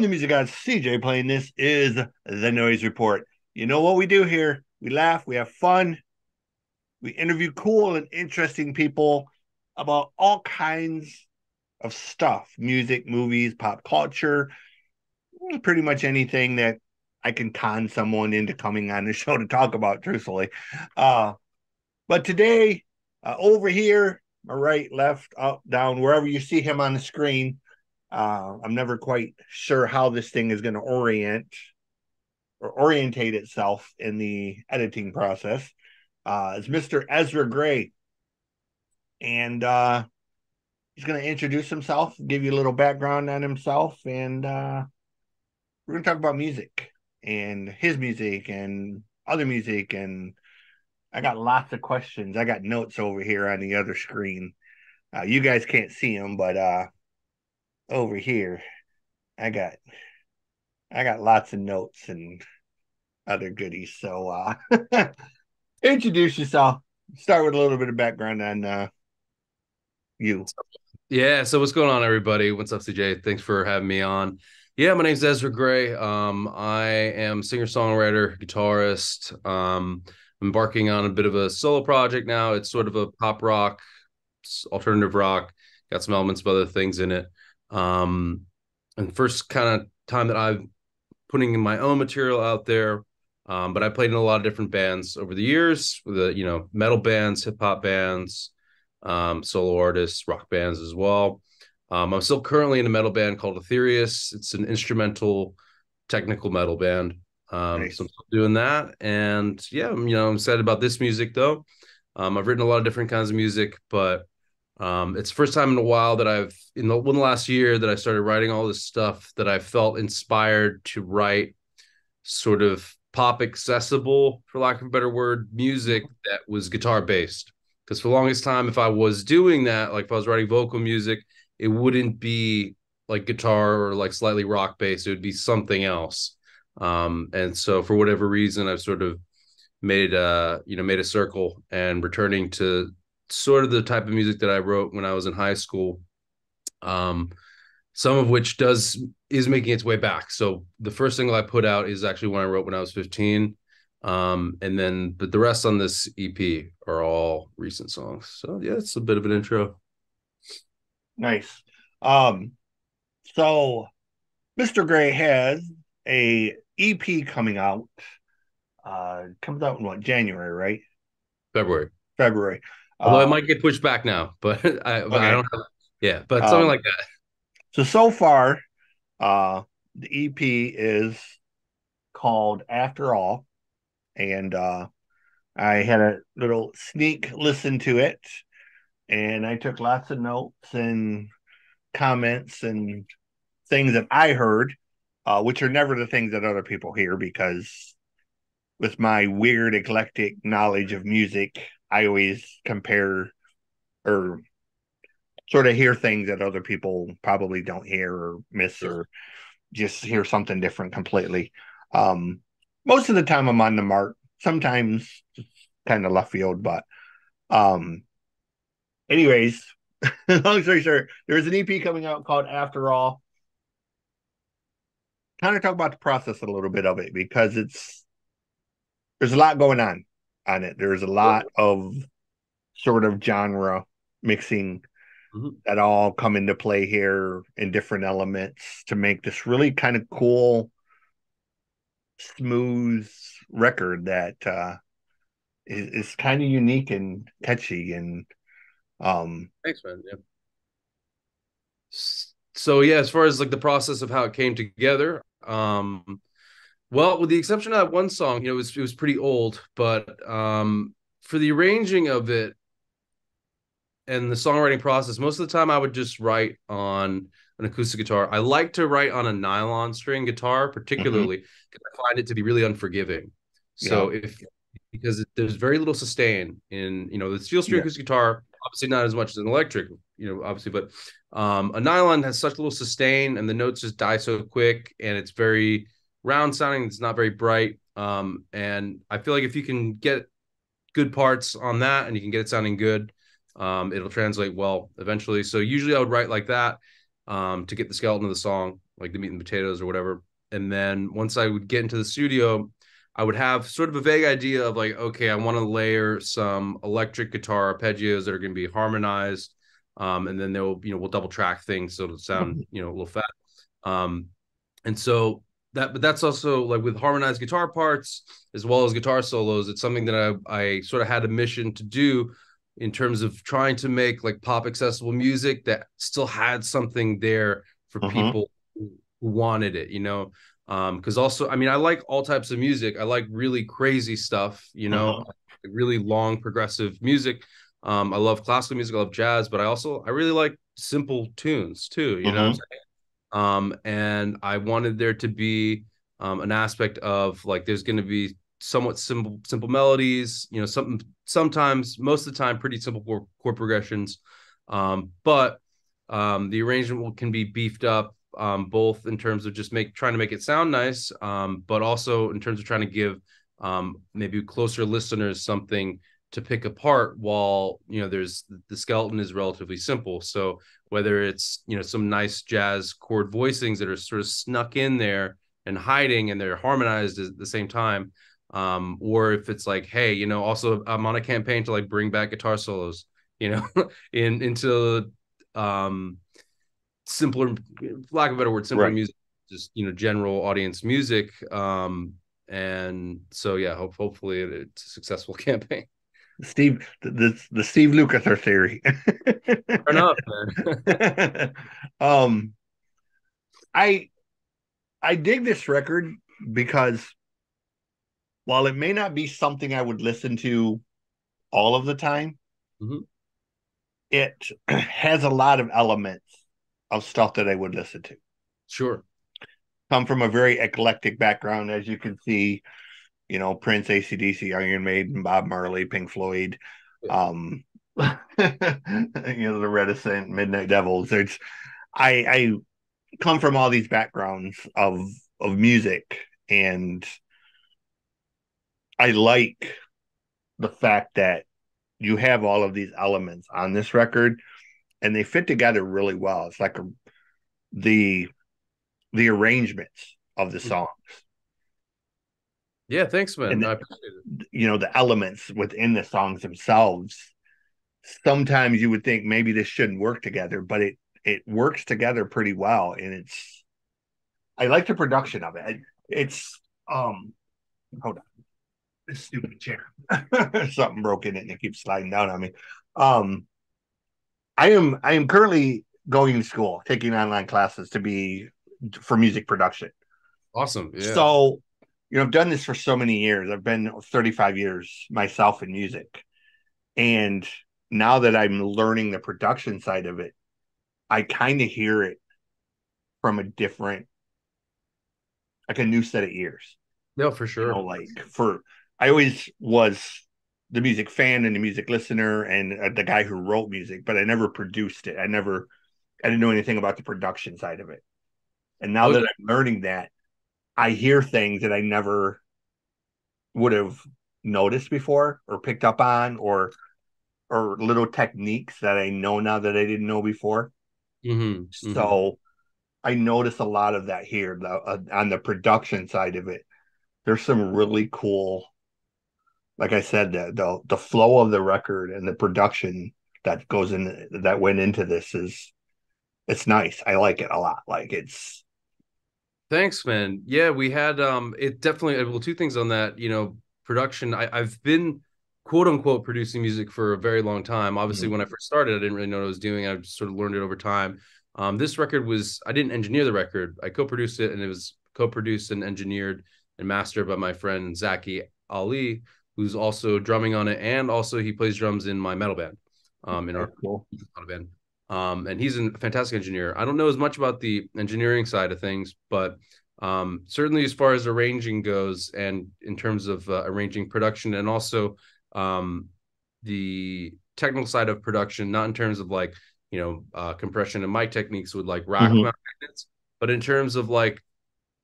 the music guy, CJ, playing. This is the Noize Report. You know what we do here? We laugh, we have fun, we interview cool and interesting people about all kinds of stuff: music, movies, pop culture, pretty much anything that I can con someone into coming on the show to talk about, truthfully. Uh, but today, over here, my right, left, up, down, wherever you see him on the screen, I'm never quite sure how this thing is going to orientate itself in the editing process. Is Mr. Ezra Grey, and he's going to introduce himself, give you a little background on himself, and we're going to talk about music and his music and other music. And I got lots of questions. I got notes over here on the other screen. You guys can't see them, but over here, I got lots of notes and other goodies. So introduce yourself. Start with a little bit of background on you. Yeah, so what's going on, everybody? What's up, CJ? Thanks for having me on. Yeah, my name's Ezra Grey. I am singer-songwriter, guitarist. I'm embarking on a bit of a solo project now. It's sort of a pop rock, alternative rock, got some elements of other things in it. And first kind of time that I'm putting in my own material out there. But I played in a lot of different bands over the years, with metal bands, hip hop bands, solo artists, rock bands as well. I'm still currently in a metal band called Ethereus. It's an instrumental technical metal band. So I'm Nice. still doing that. And yeah, I'm excited about this music though. I've written a lot of different kinds of music, but it's the first time in a while that in the last year that I started writing all this stuff that I felt inspired to write sort of pop accessible, for lack of a better word, music that was guitar based. Because for the longest time, if I was doing that, like if I was writing vocal music, it wouldn't be like guitar or like slightly rock based. It would be something else. And so for whatever reason, I've sort of made a circle and returning to sort of the type of music that I wrote when I was in high school. Um, some of which is making its way back. So the first single I put out is actually one I wrote when I was 15. But the rest on this EP are all recent songs. So yeah, it's a bit of an intro. Nice. Um, so Mr. Grey has a EP coming out. Comes out in what, January, right? February. February. Although Uh, it might get pushed back now, but I okay. don't have, yeah, but something Um, like that. so far, uh, the EP is called Afterall, and I had a little sneak listen to it, and I took lots of notes and comments and things that I heard, which are never the things that other people hear because with my weird eclectic knowledge of music, I always compare or sort of hear things that other people probably don't hear or miss Sure. or just hear something different completely. Um, Most of the time I'm on the mark, sometimes kind of left field, but um, anyways, long story short, there's an EP coming out called Afterall. Kind of talk about the process a little bit of it because there's a lot going on it. There's a lot of sort of genre mixing Mhm. that all come into play here in different elements to make this really kind of cool, smooth record that is kind of unique and catchy. And um, Thanks, man. Yeah. So yeah, as far as like the process of how it came together, well, with the exception of that one song, it was pretty old, but for the arranging of it and the songwriting process, most of the time I would just write on an acoustic guitar. I like to write on a nylon string guitar, mhm, particularly because I find it to be really unforgiving. yeah, So if because there's very little sustain in the steel string yeah, acoustic guitar, obviously not as much as an electric, obviously, but a nylon has such little sustain and the notes just die so quick and it's very round sounding. It's not very bright. And I feel like if you can get good parts on that and you can get it sounding good, it'll translate well eventually. So usually I would write like that to get the skeleton of the song like the meat and potatoes or whatever. And then once I would get into the studio, I would have sort of a vague idea of like, okay, I want to layer some electric guitar arpeggios that are going to be harmonized. And then they'll, we'll double track things so it'll sound, a little fat. Um, and so but that's also like with harmonized guitar parts as well as guitar solos. It's something that I sort of had a mission to do in terms of trying to make like pop accessible music that still had something there for Uh-huh. people who wanted it, because also, I mean, I like all types of music. I like really crazy stuff, Uh-huh. really long progressive music. I love classical music, I love jazz, but I really like simple tunes too, you know what I'm Uh-huh. saying? And I wanted there to be an aspect of like there's going to be somewhat simple melodies, sometimes most of the time pretty simple chord progressions, but the arrangement can be beefed up, both in terms of just trying to make it sound nice, but also in terms of trying to give maybe closer listeners something to pick apart while there's the skeleton is relatively simple. So whether it's some nice jazz chord voicings that are sort of snuck in there and hiding and they're harmonized at the same time, or if it's like, hey, also I'm on a campaign to like bring back guitar solos, into um simpler, lack of a better word, simpler Right. music, just general audience music. And so yeah, hopefully it's a successful campaign. The Steve Lukather theory. Fair enough, man. um, I I dig this record because while it may not be something I would listen to all of the time, Mhm. it has a lot of elements of stuff that I would listen to. Sure. Come from a very eclectic background, as you can see, Prince, AC/DC, Iron Maiden, Bob Marley, Pink Floyd, Yeah. um, the Reticent, Midnight Devils. I come from all these backgrounds of music, and I like the fact that you have all of these elements on this record, and they fit together really well. It's like the the arrangements of the songs Yeah, thanks, man. and I appreciate it. the elements within the songs themselves. Sometimes you would think maybe this shouldn't work together, but it works together pretty well, and I like the production of it. It's hold on, this stupid chair. Something broke in it and it keeps sliding down on me. Um, I am currently going to school, taking online classes to be for music production. Awesome. Yeah. So, I've done this for so many years. I've been 35 years myself in music. And now that I'm learning the production side of it, I kind of hear it from a different, like a new set of ears. No, for sure. I always was the music fan and the music listener and the guy who wrote music, but I never produced it. I didn't know anything about the production side of it. And now that Okay. I'm learning that, I hear things that I never would have noticed before or picked up on, or little techniques that I know now that I didn't know before. Mm-hmm. Mm-hmm. So I notice a lot of that here on the production side of it. There's some really cool, like I said, the flow of the record and the production that went into this it's nice. I like it a lot. Like it's Thanks, man. Yeah, we had it definitely, well, two things on that, production. I've been quote unquote producing music for a very long time. Obviously, Mhm. when I first started, I didn't really know what I was doing. I just sort of learned it over time. This record was, I didn't engineer the record. I co-produced it, and it was co-produced and engineered and mastered by my friend Zaki Ali, who's also drumming on it, and also he plays drums in my metal band, in our That's cool. metal band. And he's a fantastic engineer. I don't know as much about the engineering side of things, but certainly as far as arranging goes, and in terms of arranging production, and also um, the technical side of production, not in terms of like compression and mic techniques with like rack Mhm. mount magnets, but in terms of like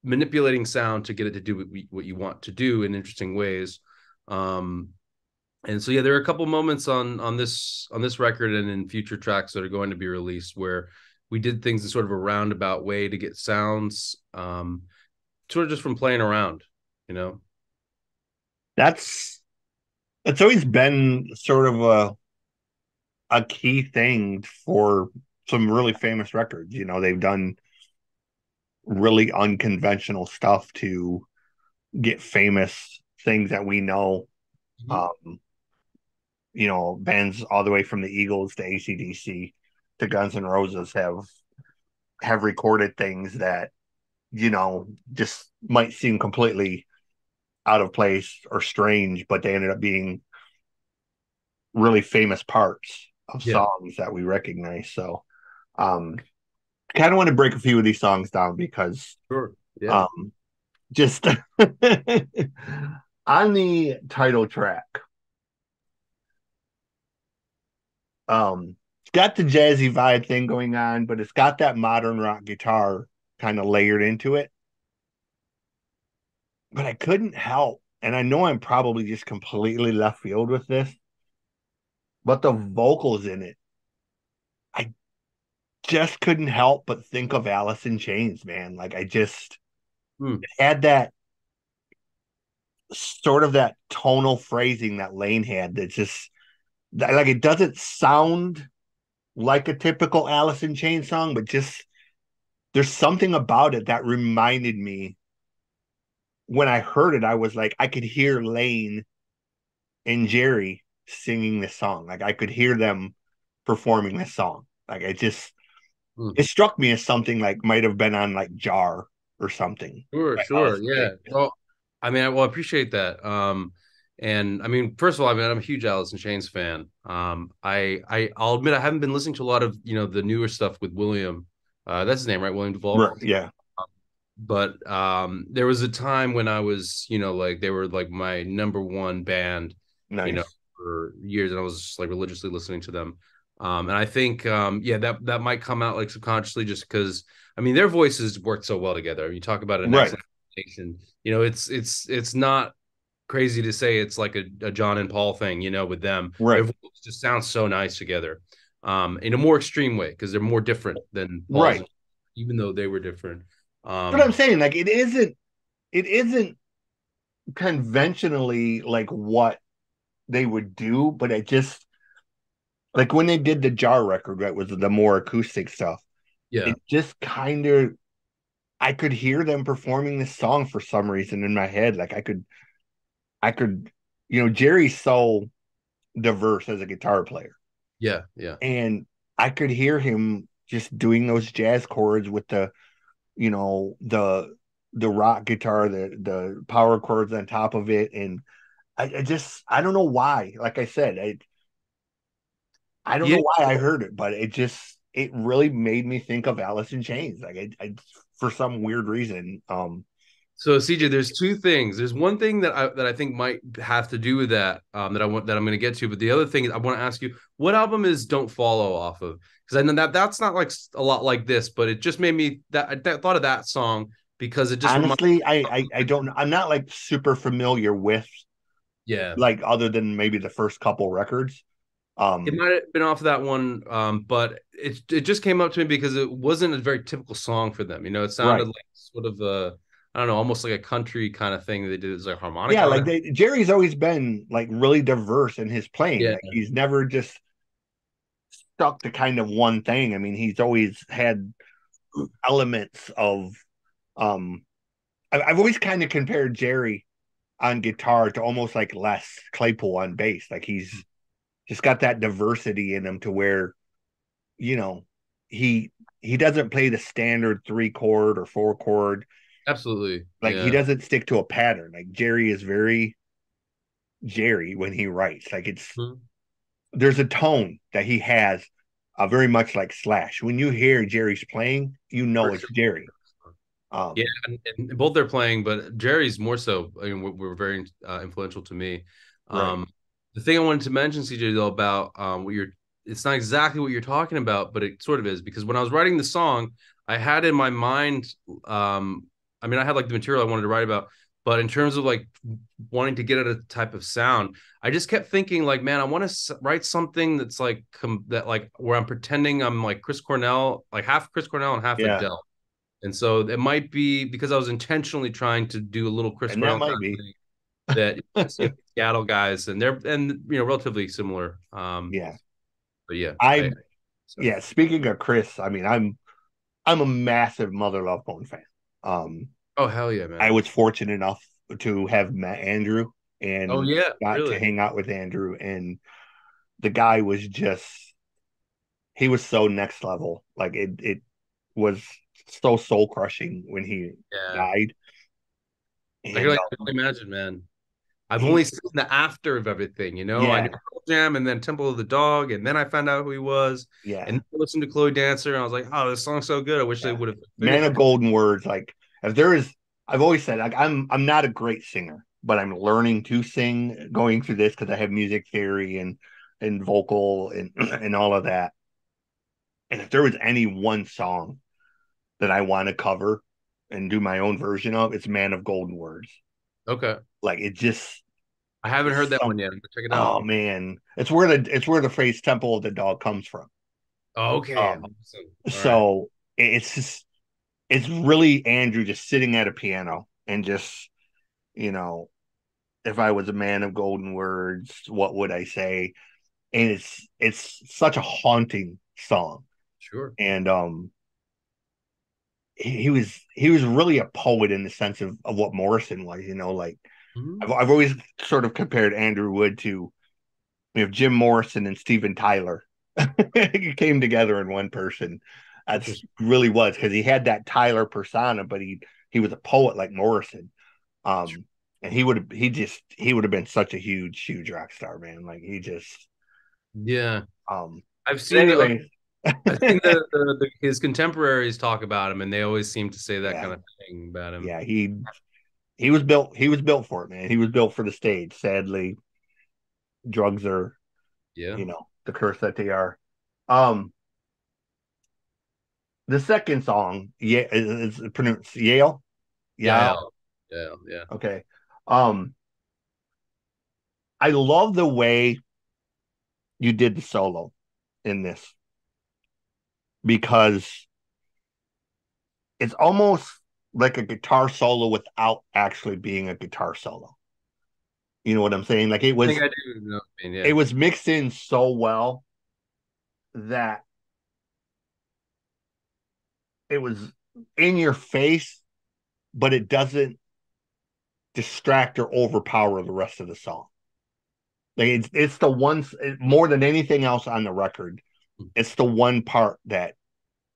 manipulating sound to get it to do what you want to do in interesting ways. Um, and so yeah, there are a couple moments on this record and in future tracks that are going to be released where we did things in sort of a roundabout way to get sounds, sort of just from playing around, you know. That's it's always been sort of a key thing for some really famous records. You know, they've done really unconventional stuff to get famous things that we know. Mhm. Um, you know, bands all the way from the Eagles to AC/DC to Guns N' Roses have recorded things that, you know, just might seem completely out of place or strange, but they ended up being really famous parts of Yeah, songs that we recognize. So I kind of want to break a few of these songs down because sure. Yeah. um just on the title track, it's got the jazzy vibe thing going on, but it's got that modern rock guitar kind of layered into it. But I couldn't help, and I know I'm probably just completely left field with this, but the vocals in it, I just couldn't help but think of Alice in Chains, man. Like I just Hmm. had that sort of that tonal phrasing that Lane had that just like it doesn't sound like a typical Alice in Chains song, but just there's something about it that reminded me when I heard it, I was like, I could hear Lane and Jerry singing this song. Like I could hear them performing this song. Like it just Hmm. it struck me as something like might have been on like Jar or something. Sure, Like sure. Alice in Yeah. Chains. Well, I mean, I appreciate that. And I mean, first of all, I mean, I'm a huge Alice in Chains fan. I'll admit I haven't been listening to a lot of, the newer stuff with William. That's his name, right? William Duvall. Right. Yeah. But there was a time when I was, like they were like my number one band, Nice. for years, and I was just like religiously listening to them. And I think, yeah, that might come out like subconsciously just because I mean their voices work so well together. I mean, you talk about an Right. excellent combination. It's not crazy to say it's like a John and Paul thing, with them. Their Right. voices just sound so nice together, in a more extreme way because they're more different than Paul's, Right. even though they were different. But I'm Um, saying like it isn't conventionally like what they would do, but it just like when they did the Jar record, right, was the more acoustic stuff. yeah, It just kind of I could hear them performing this song for some reason in my head. Like I could, Jerry's so diverse as a guitar player, yeah, yeah, and I could hear him just doing those jazz chords with the rock guitar, the power chords on top of it, and I don't know why. Like I said, I don't yeah. know why I heard it, but it really made me think of Alice in Chains. Like I for some weird reason. So CJ, there's two things. There's one thing that I think might have to do with that, that I'm going to get to, but the other thing is I want to ask you, what album is "Don't Follow" off of? Because I know that's not like a lot like this, but it just made me I thought of that song because it just reminds. Honestly, I don't. I'm not like super familiar with Yeah, like other than maybe the first couple records. it Um, might have been off of that one, but it just came up to me because it wasn't a very typical song for them. It sounded right. like sort of a, I don't know, almost like a country kind of thing they did. It was like harmonica Yeah, on like it. Jerry's always been like really diverse in his playing. Yeah, Like he's never just stuck to kind of one thing. I mean, he's always had elements of um I've always kind of compared Jerry on guitar to almost like Les Claypool on bass. Like he's just got that diversity in him to where, you know, he he doesn't play the standard 3 chord or 4 chord. absolutely. Like he Yeah. doesn't stick to a pattern. Like Jerry is very Jerry when he writes. Like Mhm. there's a tone that he has, very much like Slash. When you hear Jerry's playing, you know For it's sure. Jerry. Yeah, Um, and both they're playing, but Jerry's more so. I mean, were very influential to me. right. Um, the thing I wanted to mention, CJ, though, about what you're, it's not exactly what you're talking about, but it sort of is because when I was writing the song, I had in my mind, I mean, I had like the material I wanted to write about, But in terms of like wanting to get at a type of sound, I just kept thinking like, man, I want to write something that's like that like where I'm pretending I'm like Chris Cornell, like half Chris Cornell and half Yeah, Adele. And so it might be because I was intentionally trying to do a little Chris and that Cornell kind might of be. thing that Seattle guys and they're relatively similar. Yeah. But yeah, I so yeah, speaking of Chris, I mean, I'm a massive Mother Love Bone fan. Um, oh hell yeah, I man. was fortunate enough to have met Andrew Oh and yeah, got to really. hang out with Andrew, and the guy was just he was so next level. Like it was so soul crushing when he Yeah. died, I can and like imagine, man. I've only he seen the after of everything, you know. I knew yeah Pearl Jam and then Temple of the Dog, and then I found out who he was, and yeah then I listened to Chloe Dancer, and I was like, "Oh, this song's so good. I wish they yeah would have man finished of it." golden words. Like if there is, I've always said like I'm not a great singer, but I'm learning to sing going through this because I have music theory and vocal and and all of that. And if there was any one song that I want to cover and do my own version of, it's Man of Golden Words. Okay, Like it just I haven't it's heard that one some yet, but check it out. oh man. It's where the phrase Temple of the Dog comes from. Okay, Um awesome. All right, so it's just it's really Andrew just sitting at a piano and just, you know, if I was a man of golden words, what would I say? And it's such a haunting song. sure. And he was really a poet in the sense of what Morrison was, you know, like Mhm. I've always sort of compared Andrew Wood to Jim Morrison and Steven Tyler came together in one person. That's Interesting. really was because he had that Tyler persona, but he was a poet like Morrison. Um, and he would have been such a huge rock star, man. Like he just Yeah, um. I've But seen the anyway, I've seen his contemporaries talk about him, and they always seem to say that yeah, kind of thing about him. yeah. He was built for it, man. He was built for the stage. Sadly, drugs are Yeah, the curse that they are. Um, the second song, yeah, is pronounced Yale. yeah, Yeah. yeah, yeah. Okay. Um, I love the way you did the solo in this because it's almost like a guitar solo without actually being a guitar solo. You know what I'm saying? Like I think I do know. I mean, it yeah. was mixed in so well that it was in your face, but it doesn't distract or overpower the rest of the song. Like it's the one more than anything else on the record. It's the one part that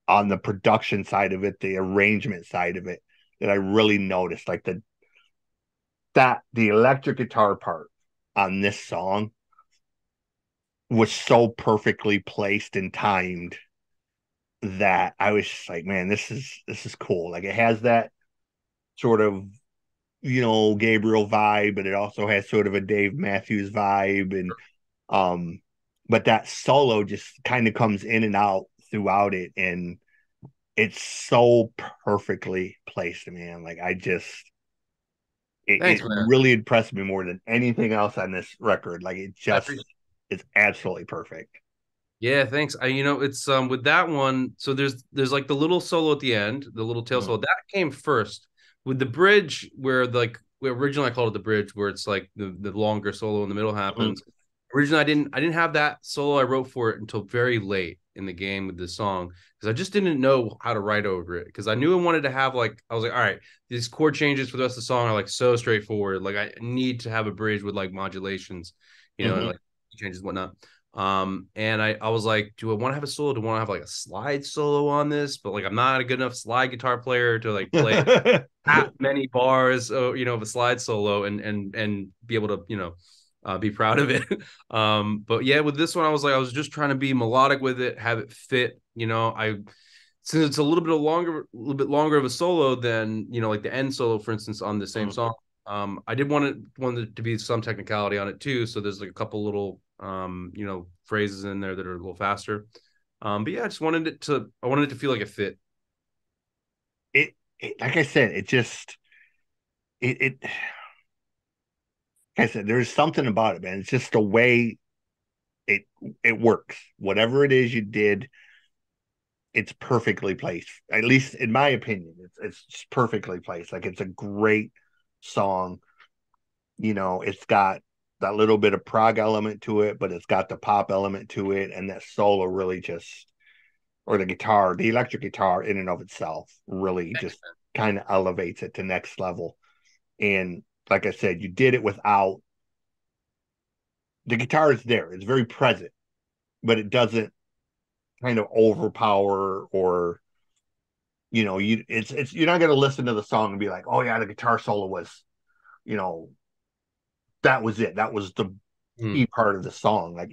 on the production side of it, the arrangement side of it, that I really noticed. Like the electric guitar part on this song was so perfectly placed and timed that I was just like, man, this is cool. Like it has that sort of Gabriel vibe, but it also has sort of a Dave Matthews vibe, and um, but that solo just kind of comes in and out throughout it, and it's so perfectly placed, man. Like Thanks, it man. really impressed me more than anything else on this record. Like it I just appreciate. it's absolutely perfect. Yeah, thanks. It's with that one. So there's like the little solo at the end, the little tail Mm-hmm. solo that came first. With the bridge, where originally I called it the bridge, where it's like the longer solo in the middle Mm-hmm. happens. Originally, I didn't have that solo I wrote for it until very late in the game with this song because I just didn't know how to write over it because I knew I wanted to have like I was like, all right, these chord changes for the rest of the song are like so straightforward. Like I need to have a bridge with like modulations, and Mm-hmm. like changes and whatnot. And I was like, do I want to have a solo? Do I want to have like a slide solo on this? But like, I'm not a good enough slide guitar player to like play that many bars, of a slide solo and be able to, be proud of it. But yeah, with this one, I was just trying to be melodic with it, have it fit. Since it's a little bit longer of a solo than like the end solo, for instance, on the same Mm-hmm. song. I did want it to be some technicality on it too. So there's like a couple little phrases in there that are a little faster. But yeah, I wanted it to feel like it fit. it like I said, it like I said, there's something about it, man. It's just the way it it works. Whatever it is you did, it's perfectly placed. At least in my opinion, it's just perfectly placed. Like it's a great song. It's got that little bit of prog element to it, but it's got the pop element to it, and that solo really just, or the guitar, the electric guitar in and of itself really just kind of elevates it to next level. And like I said, you did it without the guitar is there. It's very present, but it doesn't kind of overpower or it's you're not gonna listen to the song and be like, oh yeah, the guitar solo was, you know, that was it. That was the Mm. key part of the song. Like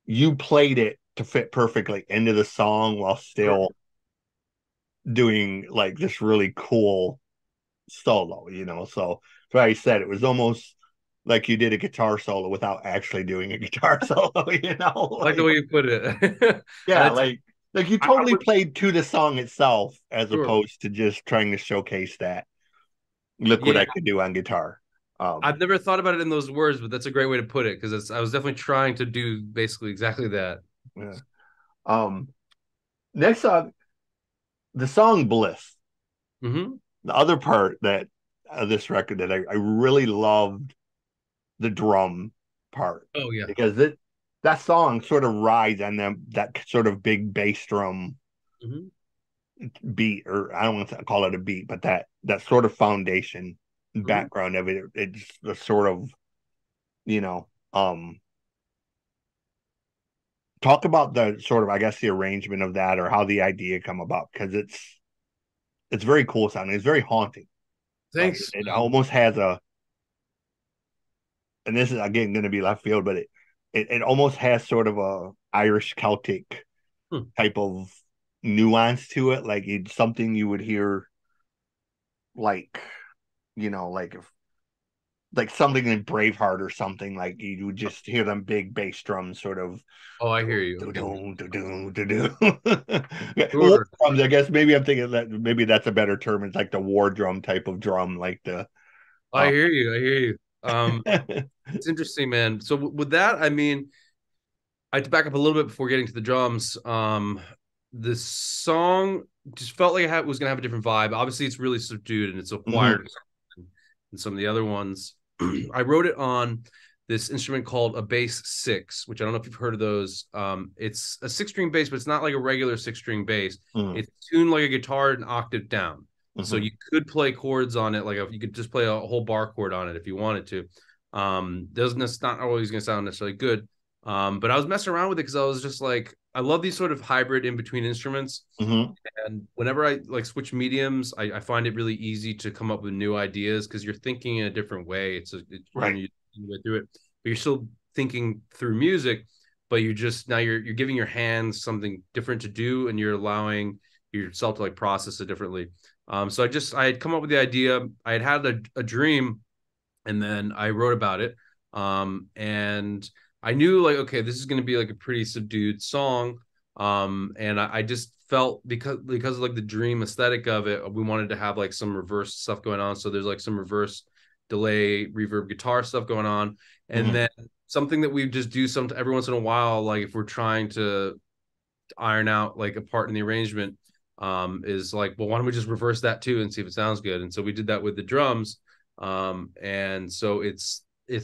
you played it to fit perfectly into the song while Sure. still doing like this really cool solo. So that's why I said it was almost like you did a guitar solo without actually doing a guitar solo, I like the like way you put it. And yeah, like you I totally would played to the song itself as sure. opposed to just trying to showcase that look what Yeah, I could do on guitar. I've never thought about it in those words, but that's a great way to put it because I was definitely trying to do basically exactly that. Yeah. Um Next song, the song Bliss. Hmm. The other part that of this record that I really loved the drum part Oh yeah. because that song sort of rides on them that sort of big bass drum Hmm. beat, or I don't want to call it a beat, but that sort of foundation Hmm. background of it. It's the sort of you know talk about the sort of, I guess, the arrangement of that or how the idea come about, because it's very cool sounding. It's very haunting. Like Thanks, it man. almost has a, and this is again going to be left field, but it almost has sort of a Irish Celtic Hmm. type of nuance to it. Like it's something you would hear, like like if like something in Braveheart or something. Like you would just hear them big bass drums, sort of. Oh, I hear you. Do I hear you. do do do do. War Sure. drums, I guess. Maybe I'm thinking that maybe that's a better term. It's like the war drum type of drum, like the. I Uh, hear you. I hear you. It's interesting, man. So with that, I mean, I had to back up a little bit before getting to the drums. The song just felt like it was gonna have a different vibe. Obviously, it's really subdued and it's a mhm, quieter than some of the other ones. I wrote it on this instrument called a bass six, which I don't know if you've heard of those. It's a six-string bass, but it's not like a regular six-string bass. mhm, It's tuned like a guitar an octave down. So mhm. you could play chords on it, like you could just play a whole bar chord on it if you wanted to. Doesn't it's not always going to sound necessarily good. But I was messing around with it because I was just like, I love these sort of hybrid in between instruments. Mhm. And whenever I like switch mediums, I find it really easy to come up with new ideas because you're thinking in a different way. Right. You go through it, but you're still thinking through music, but you're just now you're giving your hands something different to do, and you're allowing yourself to like process it differently. So I had come up with the idea. I had a dream, and then I wrote about it. And I knew like, okay, this is going to be like a pretty subdued song. And I just felt because of like the dream aesthetic of it, we wanted to have like some reverse stuff going on. So there's like some reverse delay, reverb guitar stuff going on, and Mhm. then something that we just do some every once in a while, like if we're trying to iron out like a part in the arrangement, is like, well, why don't we just reverse that too and see if it sounds good? And so we did that with the drums. And so it's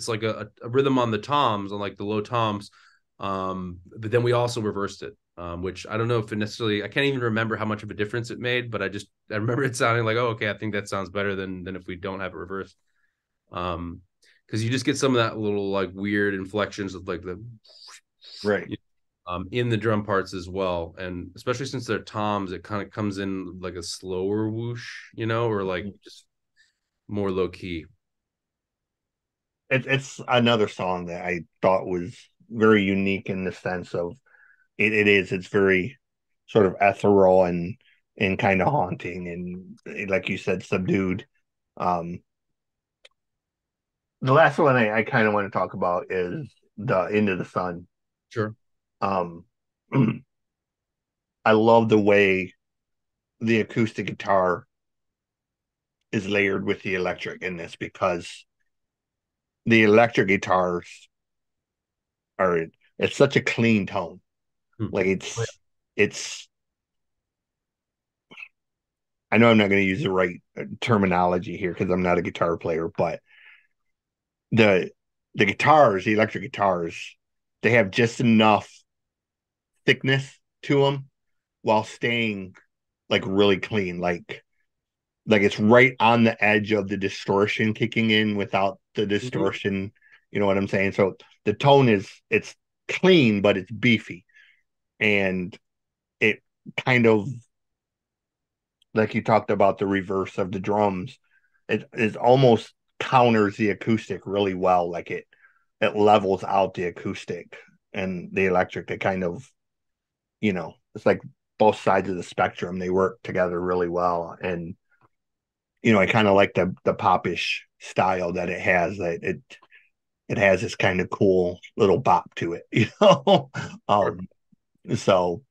like a rhythm on the toms, on like the low toms. But then we also reversed it, which I don't know if it necessarily, I can't even remember how much of a difference it made, but I remember it sounding like, oh, okay, I think that sounds better than if we don't have it reversed. Um, because you just get some of that little like weird inflections of like the Right. in the drum parts as well. And especially since they're toms, it kind of comes in like a slower whoosh, or like Mhm. just more low key. It's another song that I thought was very unique in the sense of it's very sort of ethereal and kind of haunting and like you said, subdued. Um, the last one I kind of want to talk about is the Into the Sun. Sure. Um, I love the way the acoustic guitar is layered with the electric in this because the electric guitars are it's such a clean tone. Hmm. Like Oh, it's I know I'm not going to use the right terminology here because I'm not a guitar player, but the the guitars, the electric guitars, they have just enough thickness to them while staying like really clean, like it's right on the edge of the distortion kicking in without the yeah. Mhm. distortion. You know what I'm saying? So the tone is it's clean, but it's beefy, and it kind of like you talked about the reverse of the drums. It almost counters the acoustic really well. Like it levels out the acoustic and the electric. They kind of it's like both sides of the spectrum. They work together really well, and I kind of like the popish style that it has. That it has this kind of cool little bop to it, Sure. So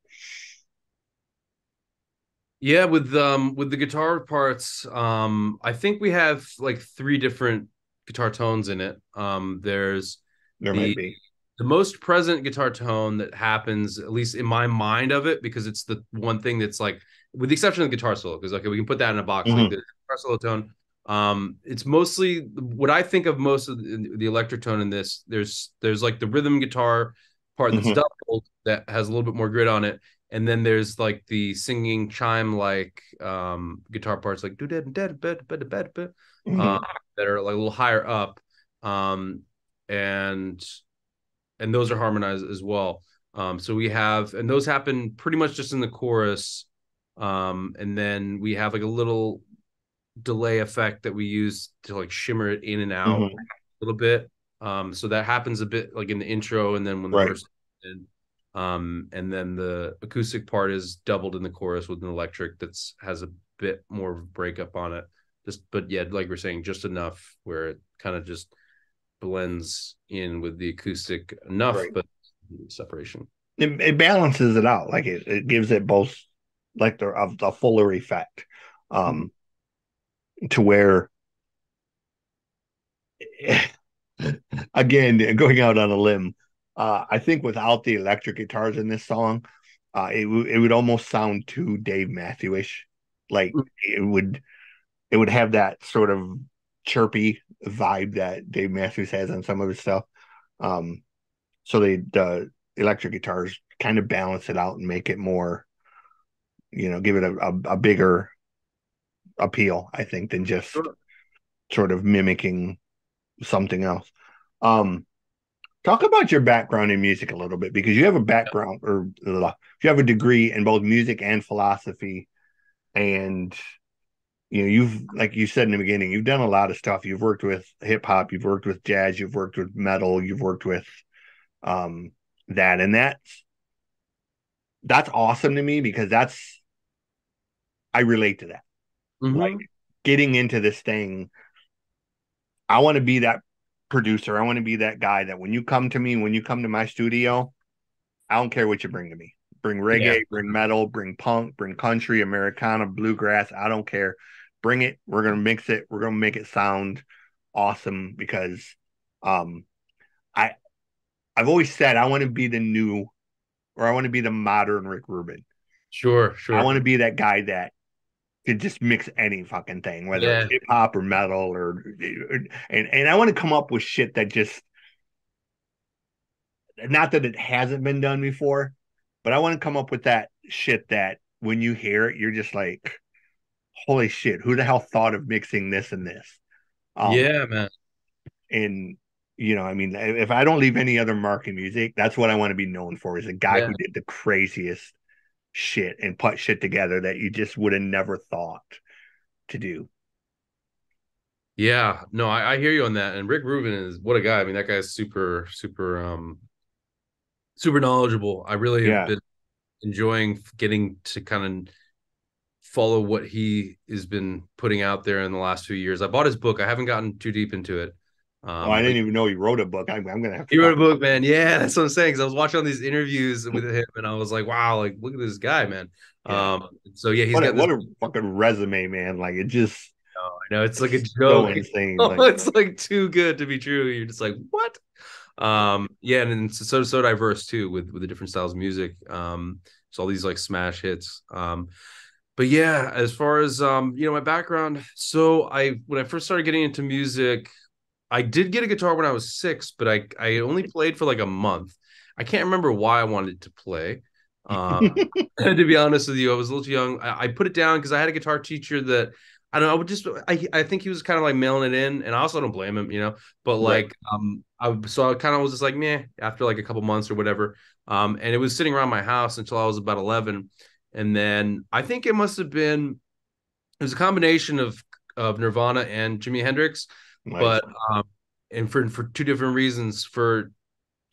Yeah, with the guitar parts, I think we have like three different guitar tones in it. There's there might the be. the most present guitar tone that happens, at least in my mind of it, because it's the one thing that's like, with the exception of the guitar solo, because okay, we can put that in a box. Like Mm-hmm, the guitar solo tone, it's mostly what I think of most of the electric tone in this. There's like the rhythm guitar part that's mm-hmm, doubled that has a little bit more grit on it, and then there's like the singing chime like guitar parts like do that mm-hmm, that are like a little higher up, um, and those are harmonized as well. So we have, and those happen pretty much just in the chorus. And then we have like a little delay effect that we use to like shimmer it in and out mm-hmm. a little bit. So that happens a bit like in the intro, and then when the Right, verse, and then the acoustic part is doubled in the chorus with an electric that's has a bit more breakup on it. Just, but yeah, like we're saying, just enough where it kind of just blends in with the acoustic enough, right. but separation. It balances it out. Like it gives it both like the fuller effect. Mhm. Um, to where again, going out on a limb, I think without the electric guitars in this song, it would almost sound too Dave Matthewish. Like it would have that sort of chirpy vibe that Dave Matthews has on some of his stuff. Um, so the electric guitars kind of balance it out and make it more, give it a bigger appeal, I think, than just sort of mimicking something else. Um, Talk about your background in music a little bit because you have a background or you have a degree in both music and philosophy. And, you've, like you said in the beginning, you've done a lot of stuff. You've worked with hip hop, you've worked with jazz, you've worked with metal, you've worked with um, that. And that's awesome to me because I relate to that. Like Mm-hmm. getting into this thing, I want to be that producer. I want to be that guy that when you come to me, when you come to my studio, I don't care what you bring to me. Bring Yeah. reggae, bring metal, bring punk, bring country, Americana, bluegrass. I don't care. Bring it. We're gonna mix it. We're gonna make it sound awesome because um I I've always said I want to be the new or I want to be the modern Rick Rubin. Sure. I Sure. want to be that guy that could just mix any fucking thing, whether it's Yeah. hip hop or metal and I want to come up with shit that just not that it hasn't been done before, but I want to come up with that shit that when you hear it, you're just like, holy shit, who the hell thought of mixing this and this? Um, Yeah, man. and I mean, if I don't leave any other mark in music, that's what I want to be known for is a guy Yeah. who did the craziest shit and put shit together that you just would have never thought to do. Yeah. No, I hear you on that. And Rick Rubin is what a guy. I mean, that guy's super, super, super knowledgeable. I really have Yeah. been enjoying getting to kind of follow what he has been putting out there in the last few years. I bought his book. I haven't gotten too deep into it. Oh, I But didn't even know he wrote a book. I'm gonna have to he wrote find. a book, man. Yeah, that's what I'm saying. Because I was watching all these interviews with him, and I was like, wow, like look at this guy, man. Yeah. So yeah, he's What a got this. what a fucking resume, man. Like it just. I know it's like a So joke. insane. Oh, Like, it's like too good to be true. You're just like, what? Yeah, and it's so diverse too with the different styles of music. So all these like smash hits. But yeah, as far as my background, so I when I first started getting into music, I did get a guitar when I was 6, but I only played for like a month. I can't remember why I wanted to play. To be honest with you, I was a little too young. I put it down because I had a guitar teacher that I don't know. I think he was kind of like mailing it in, and I also don't blame him, But right. like so I kind of was just like meh after like a couple months or whatever. And it was sitting around my house until I was about 11, and then I think it was a combination of Nirvana and Jimi Hendrix, Nice. but and for two different reasons. For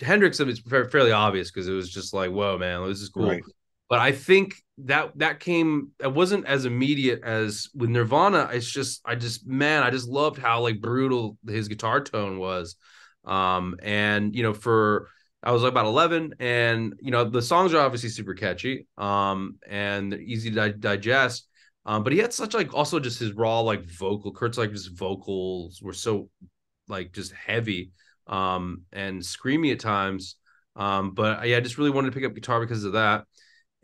Hendrix, it's fairly obvious because it was just like, whoa, man, this is cool. Right. But I think that wasn't as immediate as with Nirvana. I just loved how like brutal his guitar tone was. And for I was like about 11, and the songs are obviously super catchy, and they're easy to digest. But he had such like also just his raw like Kurt's like just vocals were so like just heavy and screamy at times. But yeah, I just really wanted to pick up guitar because of that.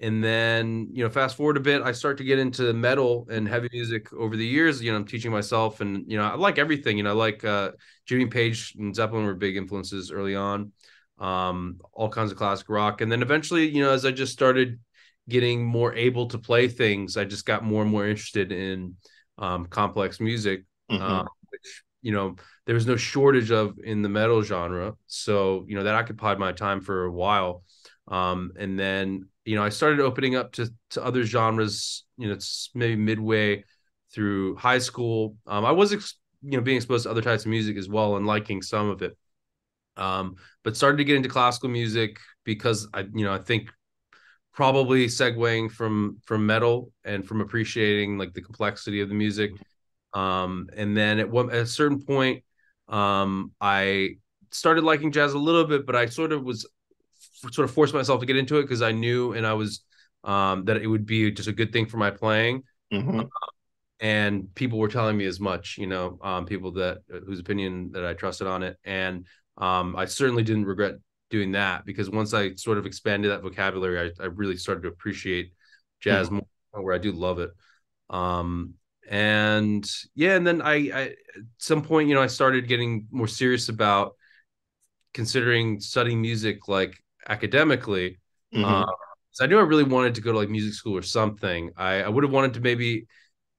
And then, fast forward a bit, I start to get into metal and heavy music over the years. I'm teaching myself, and I like everything. I like Jimmy Page and Zeppelin were big influences early on. All kinds of classic rock. And then eventually, as I just started getting more able to play things, I just got more and more interested in complex music, Hmm. which there was no shortage of in the metal genre. So that occupied my time for a while, and then I started opening up to other genres. It's maybe midway through high school. I was being exposed to other types of music as well and liking some of it. But started to get into classical music because I think probably segueing from metal and from appreciating like the complexity of the music. And then at a certain point, I started liking jazz a little bit, but I sort of forced myself to get into it because I knew and I was that it would be just a good thing for my playing. Hmm. And people were telling me as much, people that whose opinion that I trusted on it. And I certainly didn't regret doing that because once I sort of expanded that vocabulary, I really started to appreciate jazz more, where I do love it. Um, and yeah, and then I at some point, I started getting more serious about considering studying music like academically. Hmm. Um, so I knew I really wanted to go to like music school or something. I would have wanted to maybe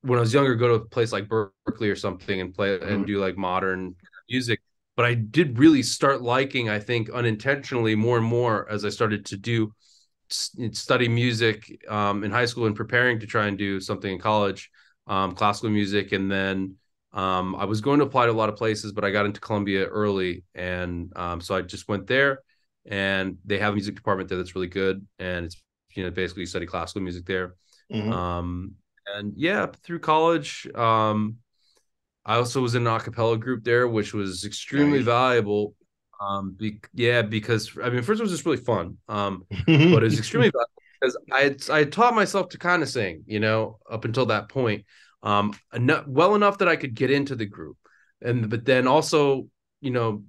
when I was younger go to a place like Berkeley or something and play and Hmm. do like modern music. But I did really start liking, I think, unintentionally more and more as I started to study music in high school and preparing to try and do something in college, classical music. And then I was going to apply to a lot of places, but I got into Columbia early. And so I just went there, and they have a music department there that's really good. And it's, basically you study classical music there. Hmm. Um, and yeah, through college, I also was in an a cappella group there, which was extremely Nice. valuable. Yeah, because I mean, first it was just really fun, but it was Hmm. extremely valuable because I had taught myself to kind of sing, up until that point, well enough that I could get into the group, and but then also, you know,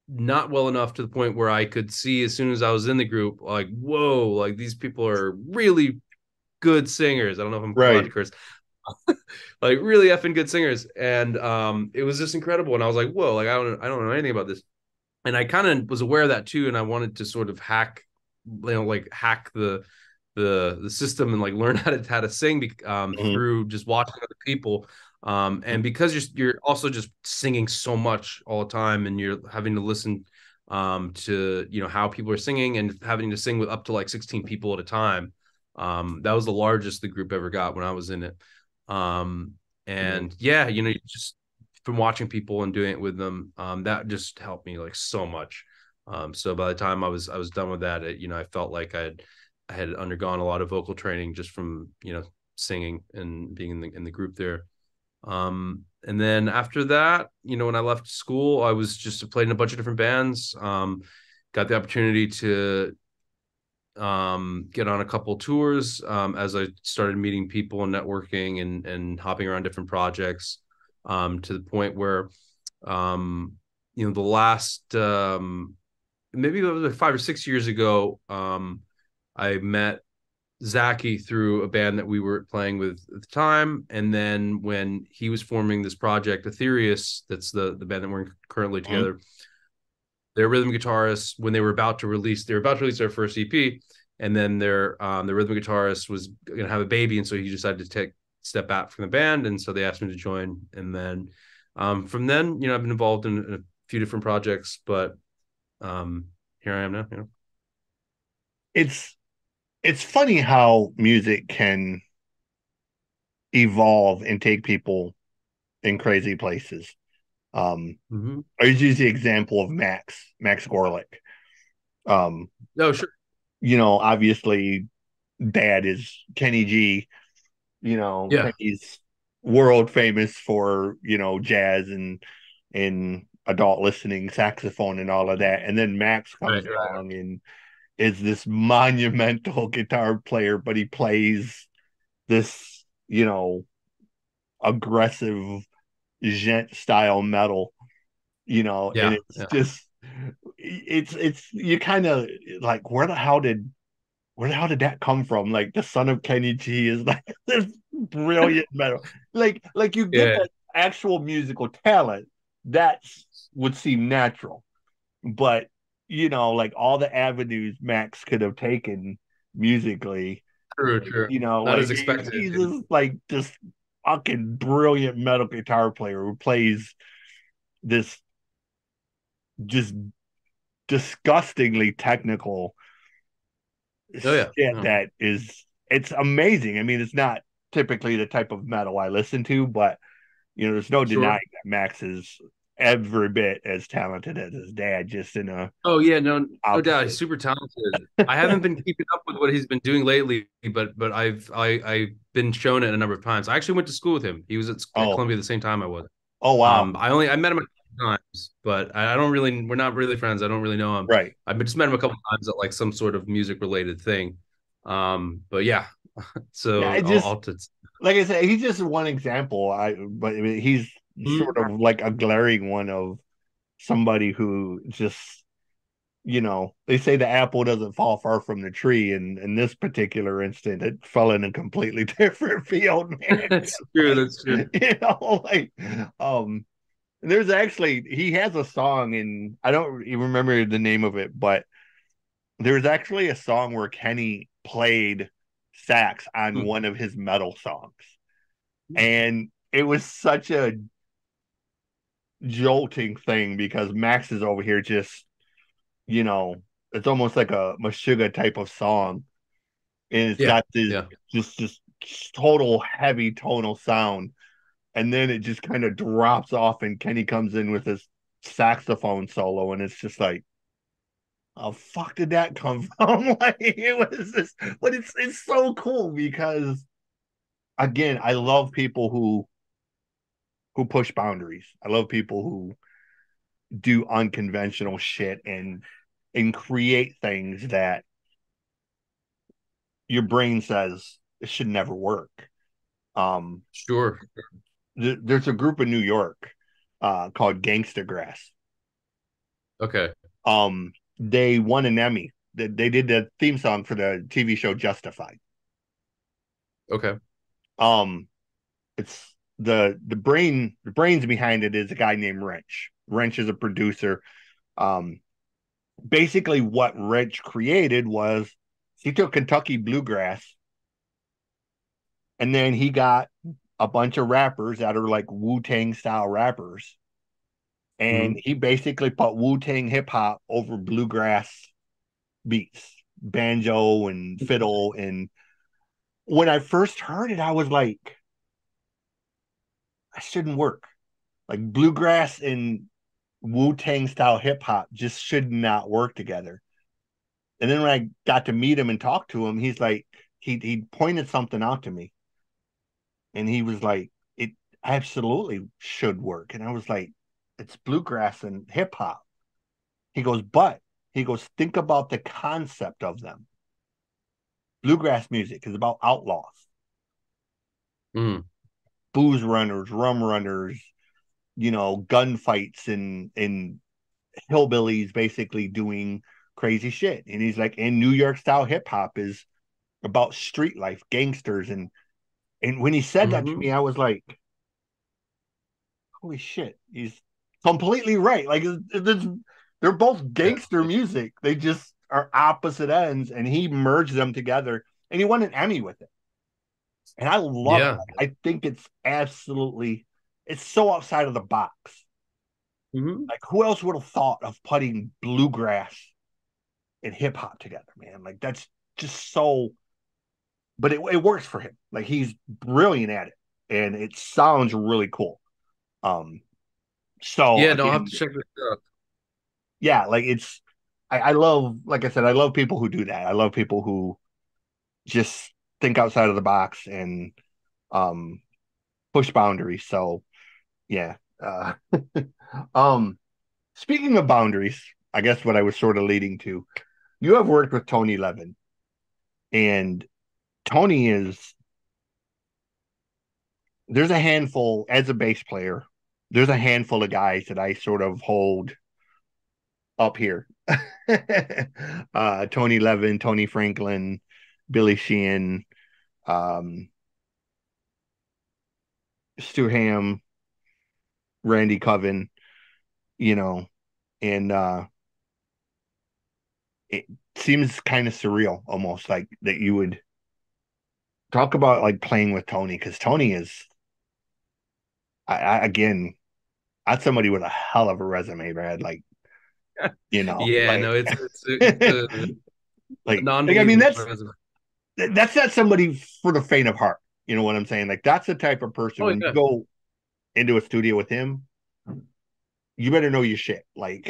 not well enough to the point where I could see as soon as I was in the group, like, whoa, like these people are really good singers. I don't know if I'm allowed to Right. curse, like really effing good singers. And it was just incredible. And I was like, whoa, like I don't know anything about this. And I kind of was aware of that too. And I wanted to sort of like hack the system and like learn how to sing Hmm. through just watching other people. And because you're also just singing so much all the time, and you're having to listen to how people are singing and having to sing with up to like 16 people at a time. That was the largest the group ever got when I was in it. Um, and yeah, you just from watching people and doing it with them, that just helped me like so much. So by the time I was done with that, I felt like I had undergone a lot of vocal training just from singing and being in the group there. And then after that, when I left school, I was just played in a bunch of different bands. Got the opportunity to get on a couple tours as I started meeting people and networking and hopping around different projects. to the point where, um, the last maybe it was like 5 or 6 years ago, I met Zachy through a band that we were playing with at the time, and then when he was forming this project, Ethereus, that's the band that we're currently Mhm. together. Their rhythm guitarist, when they were about to release their first EP, and then their rhythm guitarist was going to have a baby, and so he decided to take step back from the band, and so they asked me to join, and then from then, I've been involved in a few different projects, but here I am now. It's it's funny how music can evolve and take people in crazy places. Mm-hmm. I use the example of Max Gorlick. Um, No, sure. Obviously, dad is Kenny G. Yeah. Kenny's world famous for jazz and adult listening, saxophone, and all of that. And then Max comes Right. Right. along and is this monumental guitar player, but he plays this aggressive gent style metal, and Yeah. it's Yeah. just it's you kind of like where the hell did that come from? Like the son of Kenny G is like this brilliant metal. Like you get Yeah. that actual musical talent, that would seem natural. But like all the avenues Max could have taken musically, True. True. Not like as expected. he's just like this fucking brilliant metal guitar player who plays this just disgustingly technical Oh yeah. shit No. that is it's amazing. I mean, it's not typically the type of metal I listen to, but there's no denying Sure. that Max is every bit as talented as his dad, just in a Oh yeah, no doubt. He's opposite. super talented. I haven't been keeping up with what he's been doing lately, but I've been shown it a number of times. I actually went to school with him. He was at Oh, Columbia at the same time I was. oh wow. I met him a couple times, but I don't really we're not really friends. I don't really know him. Right. I've just met him a couple times at like some sort of music related thing. But yeah, Yeah, I so just I'll to like I said, he's just one example. But I mean, he's sort of like a glaring one of somebody who just they say the apple doesn't fall far from the tree, and in this particular instant, it fell in a completely different field, man. That's true. Like, That's true. like, um, there's actually he has a song, and I don't even remember the name of it, but there's actually a song where Kenny played sax on one of his metal songs, and it was such a jolting thing because Max is over here just you know, it's almost like a Meshuggah type of song, and it's Yeah. got this Yeah. just total heavy tonal sound, and then it just kind of drops off, and Kenny comes in with his saxophone solo, and it's just like, oh fuck, did that come from? Like it was this, but it's so cool because again, I love people who push boundaries. I love people who do unconventional shit and create things that your brain says it should never work. Um, Sure. there's a group in New York called Gangsta Grass. Okay. They won an Emmy. They did the theme song for the TV show Justified. Okay. Um, it's the brains behind it is a guy named Wrench. Wrench is a producer. Um, Basically, what Wrench created was he took Kentucky bluegrass and then he got a bunch of rappers that are like Wu Tang style rappers, and Mhm. he basically put Wu Tang hip hop over bluegrass beats, banjo and fiddle. And when I first heard it, I was like, that shouldn't work. Like bluegrass and Wu Tang style hip hop just should not work together. And then when I got to meet him and talk to him, he's like, he pointed something out to me, and he was like, it absolutely should work. And I was like, it's bluegrass and hip hop. He goes, but he goes, think about the concept of them. Bluegrass music is about outlaws, Mm. booze runners, rum runners, gunfights and hillbillies basically doing crazy shit. And he's like, and New York style hip hop is about street life, gangsters, and when he said that to Mm-hmm. me, I was like, holy shit, he's completely right. Like they're both gangster music. They just are opposite ends, and he merged them together, and he won an Emmy with it. And I love it. Yeah. I think it's so outside of the box. Mm-hmm. Like who else would have thought of putting bluegrass and hip hop together, man? Like that's just so. But it works for him. Like he's brilliant at it, and it sounds really cool. Um, so Yeah, no, I'll have again, to check this out. yeah, like I love, like I said, I love people who do that. I love people who just think outside of the box and um push boundaries. So yeah. Um, speaking of boundaries, I guess what I was sort of leading to, you have worked with Tony Levin, and Tony is there's a handful as a bass player. There's a handful of guys that I sort of hold up here. Tony Levin, Tony Franklin, Billy Sheehan, um, Stu Ham, Randy Coven, you know, and it seems kind of surreal almost like that you would talk about like playing with Tony because Tony is, again, that's somebody with a hell of a resume, Brad. Like, Yeah, like, no, it's a like I mean, non-believable resume. that's not somebody for the faint of heart. You know what I'm saying? Like, that's the type of person Oh when you yeah. go into a studio with him, you better know your shit. Like,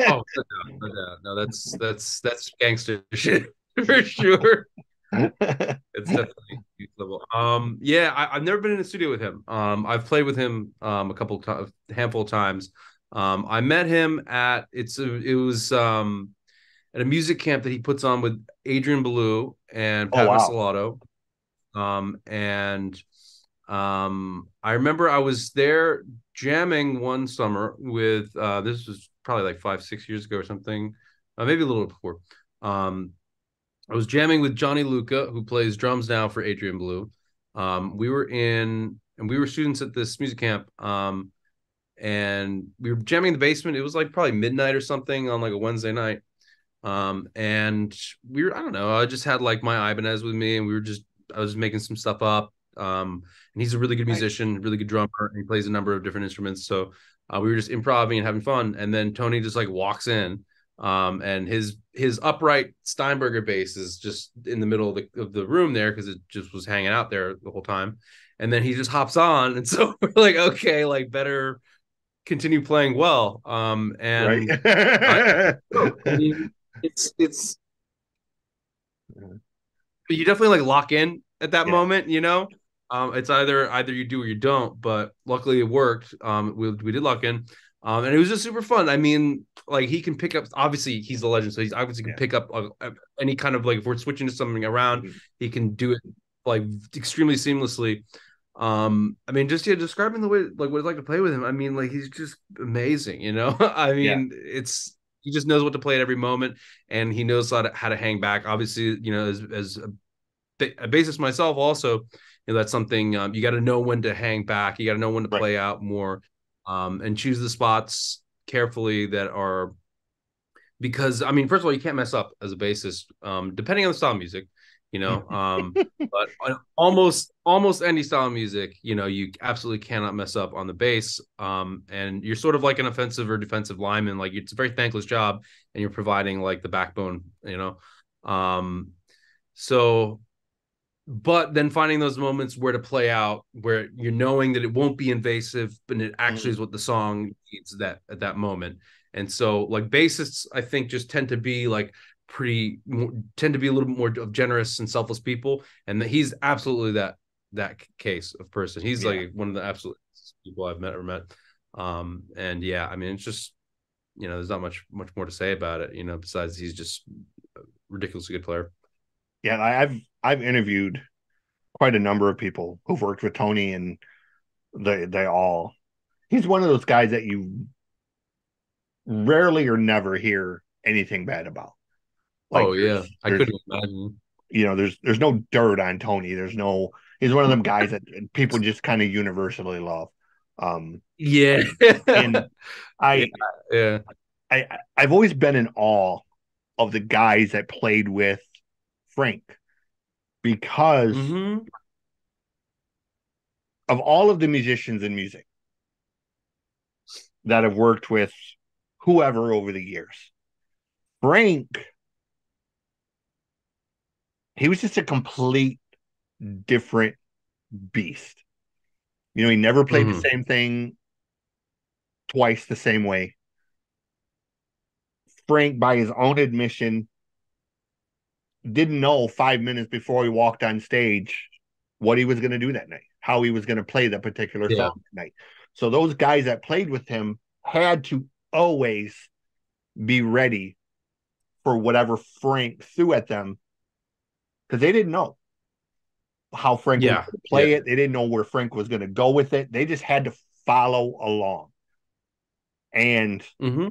Oh, no doubt, no doubt. No, that's gangster shit for sure. It's definitely youth level. Yeah, I've never been in a studio with him. I've played with him a couple times, handful of times. I met him it was at a music camp that he puts on with Adrian Belew and oh Pat wow, Masalato. And I remember I was there jamming one summer with this was probably like 5, 6 years ago or something, maybe a little before. Um, I was jamming with Johnny Luca, who plays drums now for Adrian Belew. We were students at this music camp. And we were jamming in the basement. It was like probably midnight or something on like a Wednesday night. And I don't know, I just had like my Ibanez with me, and I was making some stuff up. And he's a really good nice, musician, really good drummer, and he plays a number of different instruments. So we were just improvising and having fun. And then Tony just like walks in, and his upright Steinberger bass is just in the middle of the room there because it just was hanging out there the whole time. And then he just hops on, and so we're like, okay, like better continue playing well. right? And I, I mean, it's you definitely like lock in at that Yeah, moment, you know. It's either you do or you don't. But luckily it worked. We did lock in, and it was just super fun. I mean, like he can pick up. Obviously, he's a legend, so he's obviously can yeah. pick up any kind of like if we're switching to something around, Mhm. he can do it like extremely seamlessly. I mean, just yeah, describing the way like what it's like to play with him. I mean, like he's just amazing, you know. I Yeah, mean, it's he just knows what to play at every moment, and he knows how to hang back. Obviously, you know, as a bassist myself, also, you know, that's something you got to know when to hang back. You got to know when to right. play out more, and choose the spots carefully that are because I mean, first of all, you can't mess up as a bassist, depending on the style of music, you know. But on almost any style of music, you know, you absolutely cannot mess up on the bass. And you're sort of like an offensive or defensive lineman. Like it's a very thankless job, and you're providing like the backbone, you know. Um, so but then finding those moments where to play out where you're knowing that it won't be invasive but it actually Mhm. is what the song needs that at that moment. And so like bassists I think just tend to be like pretty tend to be a little bit more generous and selfless people, and that he's absolutely that case of person. He's Yeah, like one of the absolute people I've met. And yeah, I mean it's just, you know, there's not much more to say about it, you know, besides he's just a ridiculously good player. yeah. I've interviewed quite a number of people who've worked with Tony, and they all he's one of those guys that you rarely or never hear anything bad about. Like Oh yeah, I there's couldn't imagine. there's no dirt on Tony. There's no he's one of them guys that people just kind of universally love. Um Yeah. and Yeah, I yeah. I've always been in awe of the guys that played with Frank because Mm-hmm. of all of the musicians in music that have worked with whoever over the years. Frank, he was just a complete different beast. He never played the Mm-hmm. same thing twice the same way. Frank, by his own admission, didn't know 5 minutes before he walked on stage what he was going to do that night, how he was going to play that particular Yeah. song that night. So those guys that played with him had to always be ready for whatever Frank threw at them because they didn't know how Frank was Yeah. going to Yeah. play it. They didn't know where Frank was going to go with it. They just had to follow along. And Mm-hmm.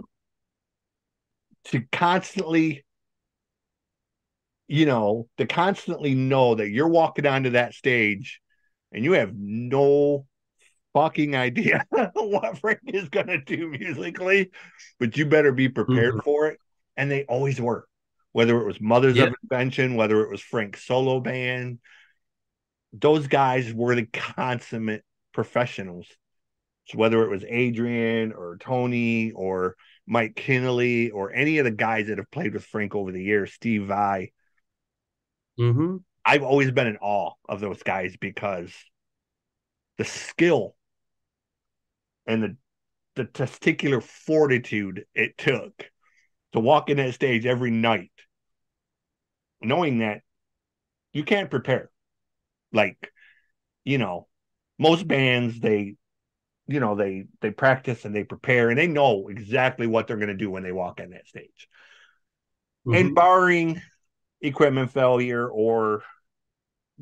to constantly, to constantly know that you're walking onto that stage and you have no fucking idea what Frank is going to do musically, but you better be prepared Mm-hmm. for it. And they always were, whether it was Mothers Yeah. of Invention, whether it was Frank's solo band, those guys were the consummate professionals. So whether it was Adrian or Tony or Mike Kinnelly or any of the guys that have played with Frank over the years, Steve Vai, Mm-hmm. I've always been in awe of those guys because the skill and the testicular fortitude it took to walk in that stage every night, knowing that you can't prepare. Like, you know, most bands they practice and they prepare and they know exactly what they're going to do when they walk on that stage. And Mm-hmm. barring equipment failure or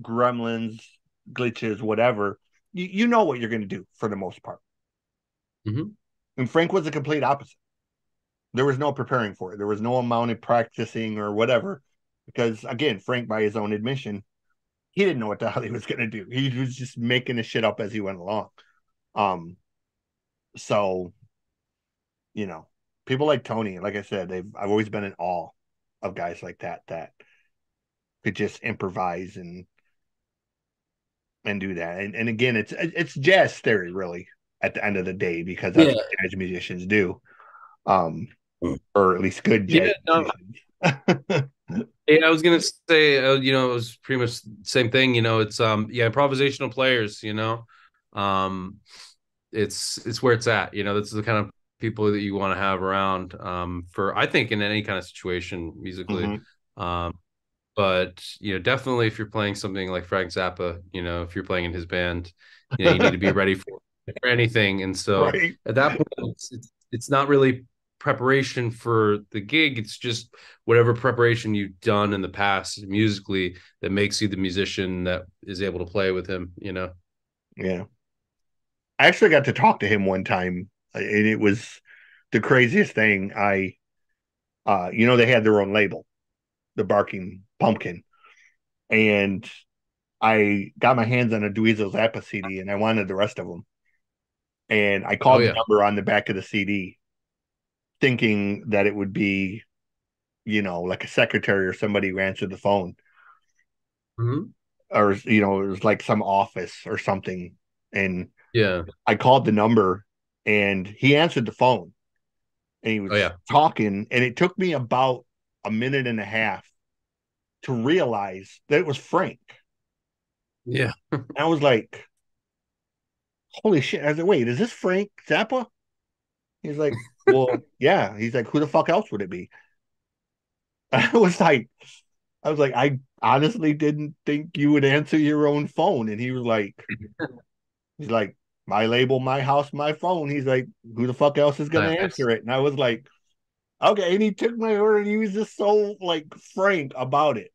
gremlins, glitches, whatever, you know what you're going to do for the most part. Mm-hmm. And Frank was the complete opposite. There was no preparing for it. There was no amount of practicing or whatever. Because again, Frank, by his own admission, he didn't know what the hell he was going to do. He was just making the shit up as he went along. Um, so you know, people like Tony, like I said, I've always been in awe of guys like that could just improvise and do that. And again, it's jazz theory really at the end of the day because that's Yeah. what jazz musicians do, or at least good jazz Yeah. No, musicians. yeah, I was gonna say, it was pretty much the same thing. It's yeah, improvisational players. Um, it's where it's at. That's the kind of people that you want to have around. For I think in any kind of situation musically. Mm-hmm. Um, but definitely if you're playing something like Frank Zappa, if you're playing in his band, you need to be ready for anything. And so Right. at that point, it's not really preparation for the gig. It's just whatever preparation you've done in the past musically that makes you the musician that is able to play with him. Yeah. I actually got to talk to him one time, and it was the craziest thing. They had their own label, the Barking Pumpkin, and I got my hands on a Dweezil Zappa CD, and I wanted the rest of them. And I Oh called the yeah. number on the back of the CD, thinking that it would be, like a secretary or somebody who answered the phone, Mm-hmm. or it was like some office or something. And Yeah. I called the number, and he answered the phone, and he Oh was yeah. talking, and it took me about a minute and a half to realize that it was Frank. Yeah. And I was like, "Holy shit!" I was like, "Wait, is this Frank Zappa?" He's like, "Well, yeah." He's like, "Who the fuck else would it be?" I was like, I honestly didn't think you would answer your own phone. And he's like, my label, my house, my phone. He's like, who the fuck else is gonna Nice. answer it? And I was like, okay. And he took my order and he was just so like frank about it.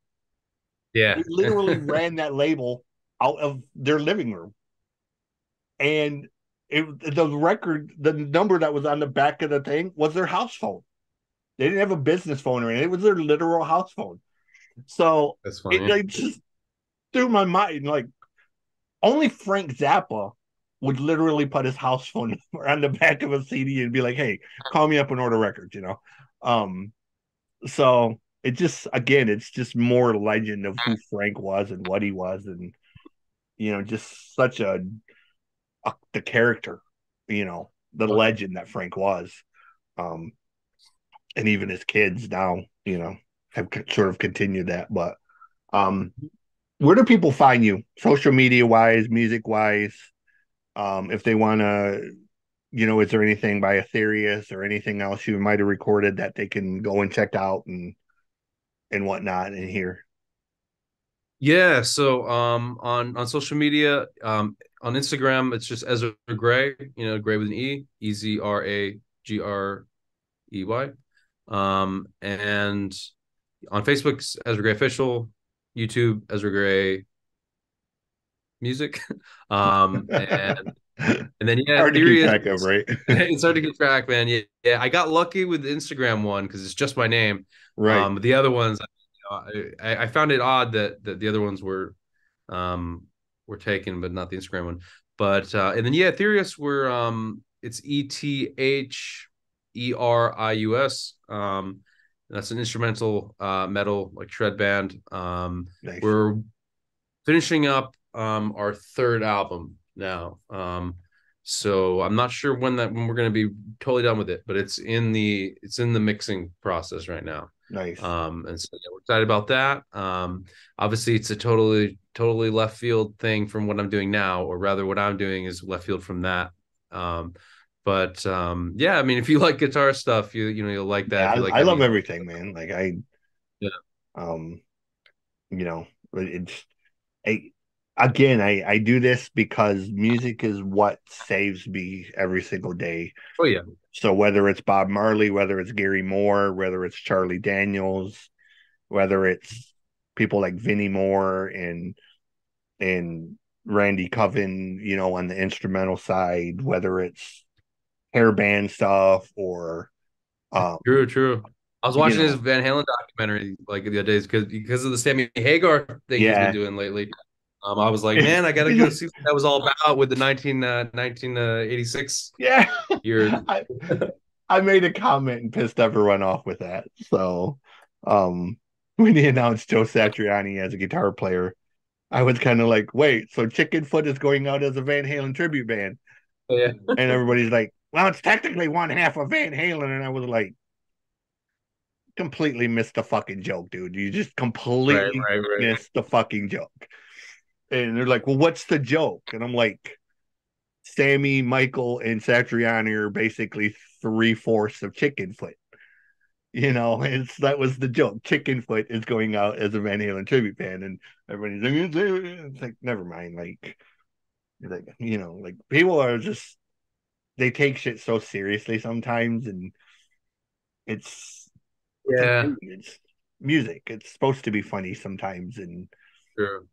Yeah. He literally ran that label out of their living room. And the record, the number that was on the back of the thing was their house phone. They didn't have a business phone or anything. It was their literal house phone. So That's it funny. like just through my mind, like only Frank Zappa would literally put his house phone number on the back of a CD and be like, "Hey, call me up and order records," you know. Um, so it just again, it's just more legend of who Frank was and what he was, and just such a the character, the legend that Frank was. Um, and even his kids now, have sort of continued that. But um, where do people find you, social media wise, music wise? If they want to, is there anything by Ethereus or anything else you might have recorded that they can go and check out and whatnot in here? Yeah, so on social media, on Instagram, it's just Ezra Grey, Gray with an Ezragrey. And on Facebook, Ezra Grey Official, YouTube, Ezra Grey Music. And then yeah, Hard to keep Theory is track of, right? it's hard to keep track, man. Yeah, yeah. I got lucky with the Instagram one because it's just my name. Right. But the other ones, I found it odd that the other ones were taken, but not the Instagram one. But and then yeah, Ethereus were it's Etherius. That's an instrumental metal like shred band. Nice. We're finishing up our third album now. So I'm not sure when we're going to be totally done with it, but it's in the mixing process right now. Nice. And so yeah, we're excited about that. Obviously, it's a totally left field thing from what I'm doing now, or rather, what I'm doing is left field from that. Um, but yeah, I mean, if you like guitar stuff, you'll like that. Yeah, If you like I love heavy, everything, man. Like yeah, um, it's I again, I do this because music is what saves me every single day. oh yeah, So whether it's Bob Marley, whether it's Gary Moore, whether it's Charlie Daniels, whether it's people like Vinnie Moore and Randy Coven, on the instrumental side, whether it's hair band stuff or um, true, true. I was you watching this know, Van Halen documentary like the other days because of the Sammy Hagar thing he's been yeah, doing lately. I was like, man, I gotta go see what that was all about with the 1986 yeah. years. I I made a comment and pissed everyone off with that. So, um, when he announced Joe Satriani as a guitar player, I was kind of like, wait, so Chickenfoot is going out as a Van Halen tribute band? Yeah, And everybody's like, well, it's technically one half of Van Halen. And I was like, completely missed the fucking joke, dude. You just right, completely right, right. missed the fucking joke. And they're like, well, what's the joke? And I'm like, Sammy, Michael, and Satriani are basically three-fourths of Chickenfoot. That was the joke. Chickenfoot is going out as a Van Halen tribute band, and everybody's like, it's like, never mind. Like people are just they take shit so seriously sometimes, and it's like, Yeah, dude, it's music. It's supposed to be funny sometimes, and sure.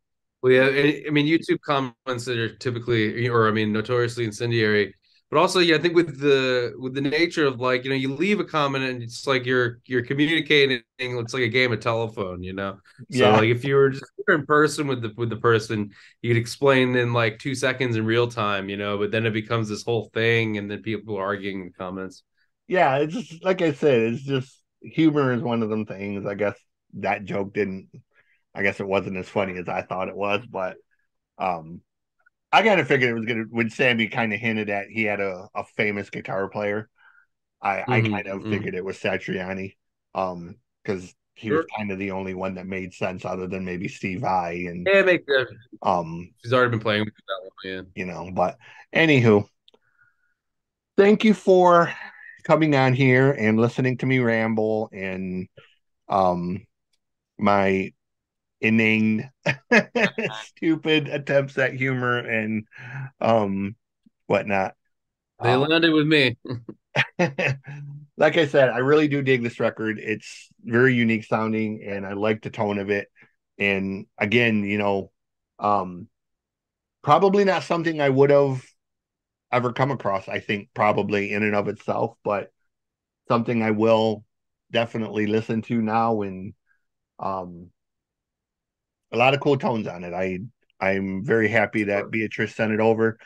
Well, yeah, I mean, YouTube comments that are typically, or I mean, notoriously incendiary. But also, yeah, I think with the nature of like, you leave a comment and it's like you're communicating. It's like a game of telephone. So yeah, like if you were just in person with the person, you could explain in like 2 seconds in real time. But then it becomes this whole thing, and then people are arguing in the comments. yeah. It's just like I said. It's just humor is one of them things. I guess that joke didn't. I guess it wasn't as funny as I thought it was, but um, I kind of figured it was gonna when Sammy kind of hinted at he had a famous guitar player. I kind of Mm-hmm. figured it was Satriani, because he was Sure. kind of the only one that made sense other than maybe Steve Vai and Yeah, make that. um, She's already been playing with that one. but anywho, thank you for coming on here and listening to me ramble and um my inane stupid attempts at humor and um whatnot. They Uh, landed with me. like I said, I really do dig this record. It's very unique sounding, and I like the tone of it. And again, um, probably not something I would have ever come across, I think, probably in and of itself, but something I will definitely listen to now. And um, a lot of cool tones on it. I'm very happy that Sure. Beatrice sent it over.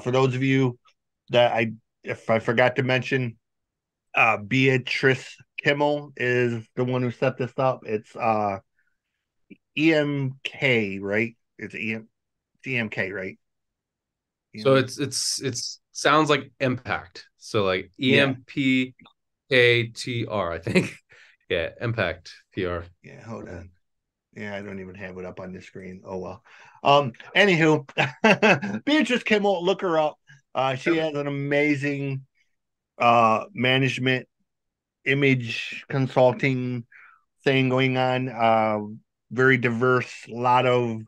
For those of you that if I forgot to mention, Beatrice Kimmel is the one who set this up. It's EMK, right? It's EMK, right? So EM, it's sounds like impact. So like yeah, EMPATR, I think. Yeah, impact PR. yeah. Hold on. Yeah, I don't even have it up on the screen. Oh well. Anywho, Beatrice Kimmel, look her up. She has an amazing management image consulting thing going on. Very diverse, a lot of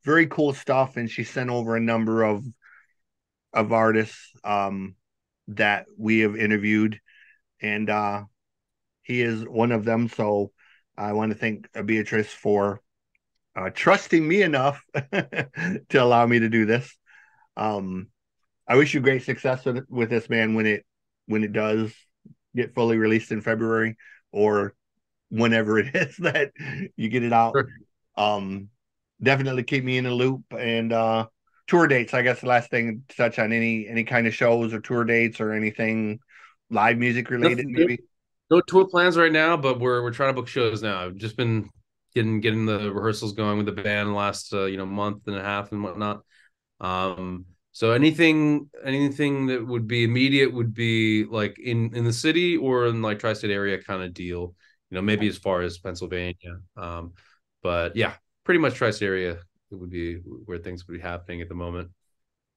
very cool stuff, and she sent over a number of artists that we have interviewed, and he is one of them. So I want to thank Beatrice for trusting me enough to allow me to do this. Um, I wish you great success with this, man, when it does get fully released in February or whenever it is that you get it out. Sure. Um, Definitely keep me in the loop, and tour dates. I guess the last thing to touch on any kind of shows or tour dates or anything live music related, Nothing, maybe. no tour plans right now, but we're trying to book shows now. I've just been getting the rehearsals going with the band the last month and a half and whatnot. So anything that would be immediate would be like in the city or in like tri-state area kind of deal. Maybe as far as Pennsylvania. But yeah, pretty much tri-state area would be where things would be happening at the moment.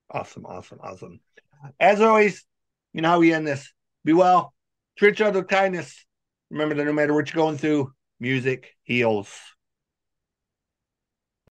Awesome, awesome, awesome. As always, you know how we end this. Be well, treat each other with kindness. Remember that no matter what you're going through, music heals.